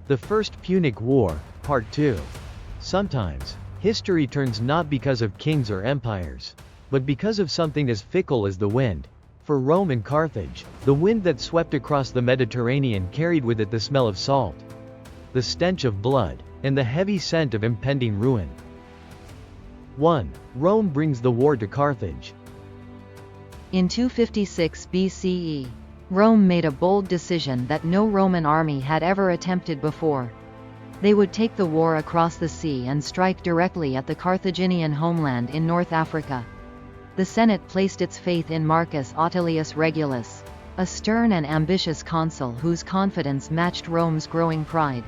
The First Punic War, Part 2. Sometimes, history turns not because of kings or empires, but because of something as fickle as the wind. For Rome and Carthage, the wind that swept across the Mediterranean carried with it the smell of salt, the stench of blood, and the heavy scent of impending ruin. 1. Rome brings the war to Carthage. In 256 BCE, Rome made a bold decision that no Roman army had ever attempted before. They would take the war across the sea and strike directly at the Carthaginian homeland in North Africa. The Senate placed its faith in Marcus Aurelius Regulus, a stern and ambitious consul whose confidence matched Rome's growing pride.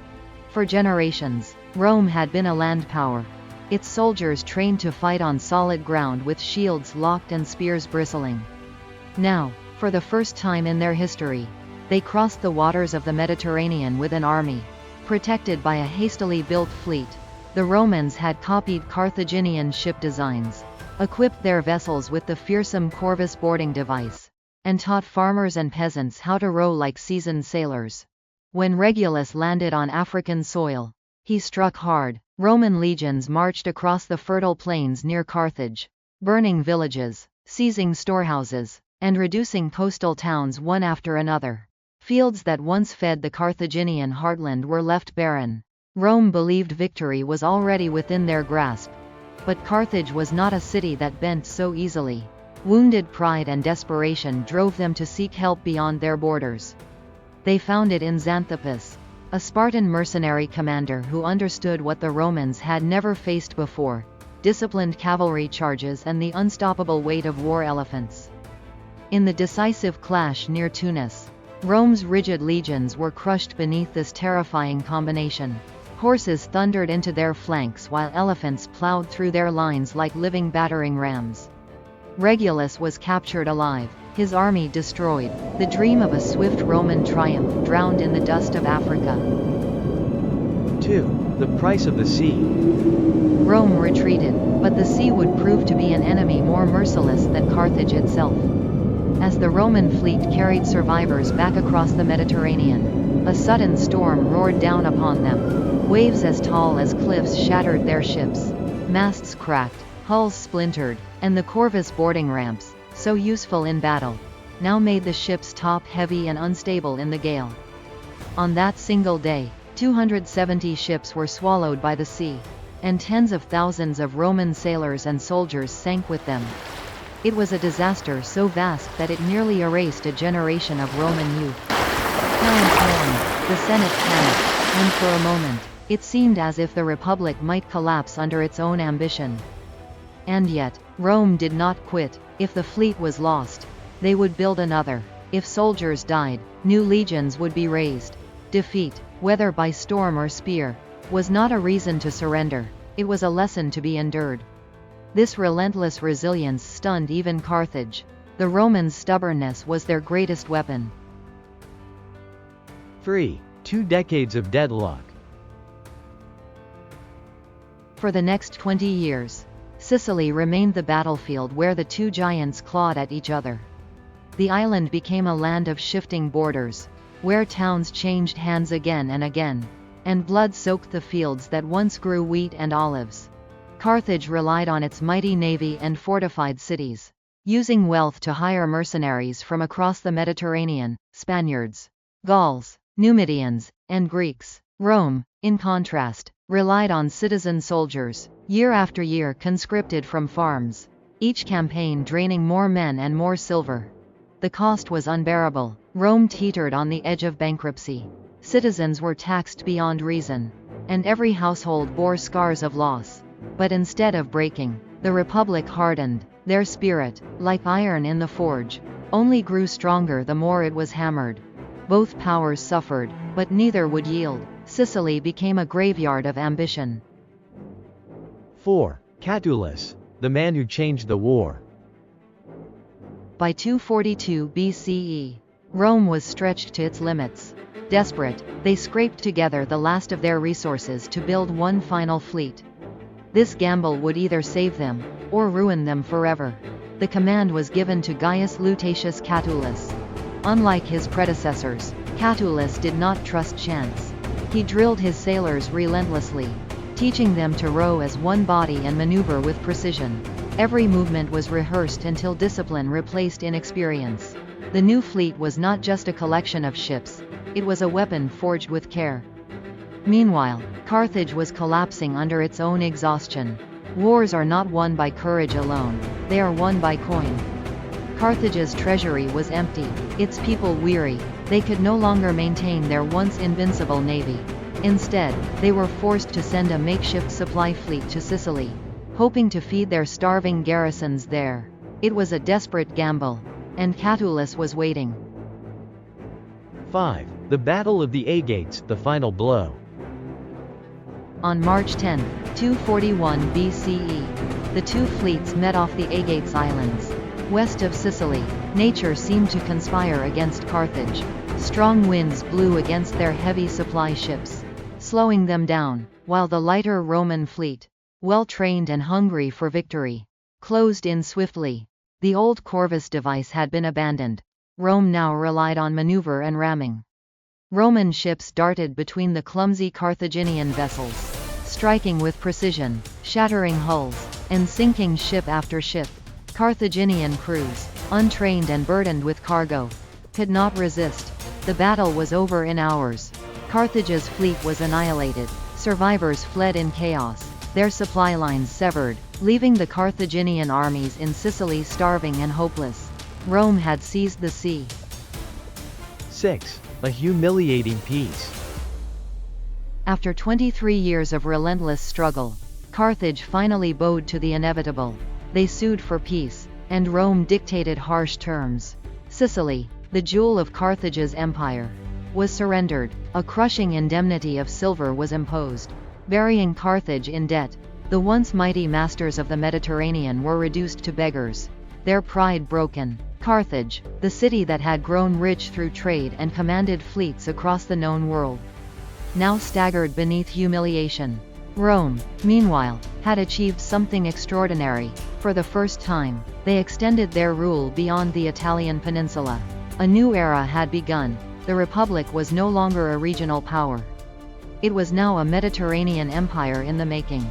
For generations, Rome had been a land power, its soldiers trained to fight on solid ground with shields locked and spears bristling. Now, for the first time in their history, they crossed the waters of the Mediterranean with an army, protected by a hastily built fleet. The Romans had copied Carthaginian ship designs, equipped their vessels with the fearsome corvus boarding device, and taught farmers and peasants how to row like seasoned sailors. When Regulus landed on African soil, he struck hard. Roman legions marched across the fertile plains near Carthage, burning villages, seizing storehouses, and reducing coastal towns one after another. Fields that once fed the Carthaginian heartland were left barren. Rome believed victory was already within their grasp. But Carthage was not a city that bent so easily. Wounded pride and desperation drove them to seek help beyond their borders. They found it in Xanthippus, a Spartan mercenary commander who understood what the Romans had never faced before: disciplined cavalry charges and the unstoppable weight of war elephants. In the decisive clash near Tunis, Rome's rigid legions were crushed beneath this terrifying combination. Horses thundered into their flanks while elephants plowed through their lines like living battering rams. Regulus was captured alive, his army destroyed, the dream of a swift Roman triumph drowned in the dust of Africa. 2. The price of the sea. Rome retreated, but the sea would prove to be an enemy more merciless than Carthage itself. As the Roman fleet carried survivors back across the Mediterranean, a sudden storm roared down upon them. Waves as tall as cliffs shattered their ships. Masts cracked, hulls splintered, and the corvus boarding ramps, so useful in battle, now made the ship's top heavy and unstable in the gale. On that single day, 270 ships were swallowed by the sea, and tens of thousands of Roman sailors and soldiers sank with them. It was a disaster so vast that it nearly erased a generation of Roman youth. Hands mourned, the Senate panicked, and for a moment, it seemed as if the Republic might collapse under its own ambition. And yet, Rome did not quit. If the fleet was lost, they would build another. If soldiers died, new legions would be raised. Defeat, whether by storm or spear, was not a reason to surrender, it was a lesson to be endured. This relentless resilience stunned even Carthage. The Romans' stubbornness was their greatest weapon. 3. 2 decades of deadlock. For the next 20 years, Sicily remained the battlefield where the two giants clawed at each other. The island became a land of shifting borders, where towns changed hands again and again, and blood soaked the fields that once grew wheat and olives. Carthage relied on its mighty navy and fortified cities, using wealth to hire mercenaries from across the Mediterranean: Spaniards, Gauls, Numidians, and Greeks. Rome, in contrast, relied on citizen soldiers, year after year conscripted from farms, each campaign draining more men and more silver. The cost was unbearable. Rome teetered on the edge of bankruptcy. Citizens were taxed beyond reason, and every household bore scars of loss. But instead of breaking, the Republic hardened. Their spirit, like iron in the forge, only grew stronger the more it was hammered. Both powers suffered, but neither would yield. Sicily became a graveyard of ambition. 4. Catulus, the man who changed the war. By 242 BCE, Rome was stretched to its limits. Desperate, they scraped together the last of their resources to build one final fleet. This gamble would either save them, or ruin them forever. The command was given to Gaius Lutatius Catulus. Unlike his predecessors, Catulus did not trust chance. He drilled his sailors relentlessly, teaching them to row as one body and maneuver with precision. Every movement was rehearsed until discipline replaced inexperience. The new fleet was not just a collection of ships, it was a weapon forged with care. Meanwhile, Carthage was collapsing under its own exhaustion. Wars are not won by courage alone, they are won by coin. Carthage's treasury was empty, its people weary, they could no longer maintain their once invincible navy. Instead, they were forced to send a makeshift supply fleet to Sicily, hoping to feed their starving garrisons there. It was a desperate gamble, and Catullus was waiting. 5. The Battle of the Agates, the final blow. On March 10, 241 BCE, the two fleets met off the Agates Islands. West of Sicily, nature seemed to conspire against Carthage. Strong winds blew against their heavy supply ships, slowing them down, while the lighter Roman fleet, well-trained and hungry for victory, closed in swiftly. The old Corvus device had been abandoned. Rome now relied on maneuver and ramming. Roman ships darted between the clumsy Carthaginian vessels, striking with precision, shattering hulls, and sinking ship after ship. Carthaginian crews, untrained and burdened with cargo, could not resist. The battle was over in hours. Carthage's fleet was annihilated. Survivors fled in chaos, their supply lines severed, leaving the Carthaginian armies in Sicily starving and hopeless. Rome had seized the sea. 6. A humiliating peace. After 23 years of relentless struggle, Carthage finally bowed to the inevitable. They sued for peace, and Rome dictated harsh terms. Sicily, the jewel of Carthage's empire, was surrendered. A crushing indemnity of silver was imposed, burying Carthage in debt. The once mighty masters of the Mediterranean were reduced to beggars, their pride broken. Carthage, the city that had grown rich through trade and commanded fleets across the known world, now staggered beneath humiliation. Rome, meanwhile, had achieved something extraordinary. For the first time, they extended their rule beyond the Italian peninsula. A new era had begun. The Republic was no longer a regional power. It was now a Mediterranean empire in the making.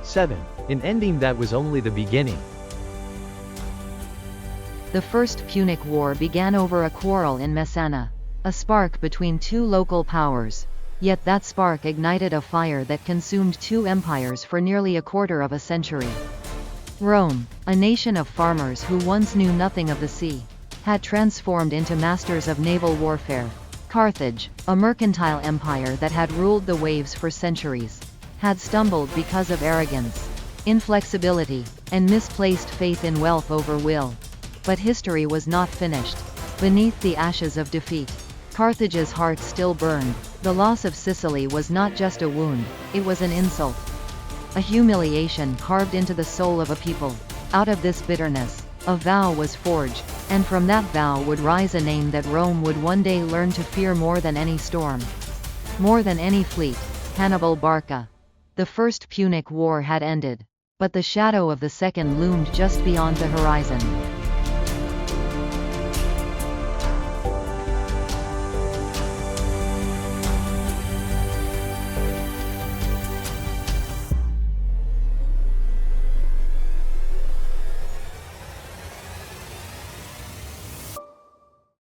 7. An ending that was only the beginning. The First Punic War began over a quarrel in Messana, a spark between two local powers. Yet that spark ignited a fire that consumed two empires for nearly a quarter of a century. Rome, a nation of farmers who once knew nothing of the sea, had transformed into masters of naval warfare. Carthage, a mercantile empire that had ruled the waves for centuries, had stumbled because of arrogance, inflexibility, and misplaced faith in wealth over will. But history was not finished. Beneath the ashes of defeat, Carthage's heart still burned. The loss of Sicily was not just a wound, it was an insult. A humiliation carved into the soul of a people. Out of this bitterness, a vow was forged, and from that vow would rise a name that Rome would one day learn to fear more than any storm, more than any fleet: Hannibal Barca. The First Punic War had ended, but the shadow of the second loomed just beyond the horizon.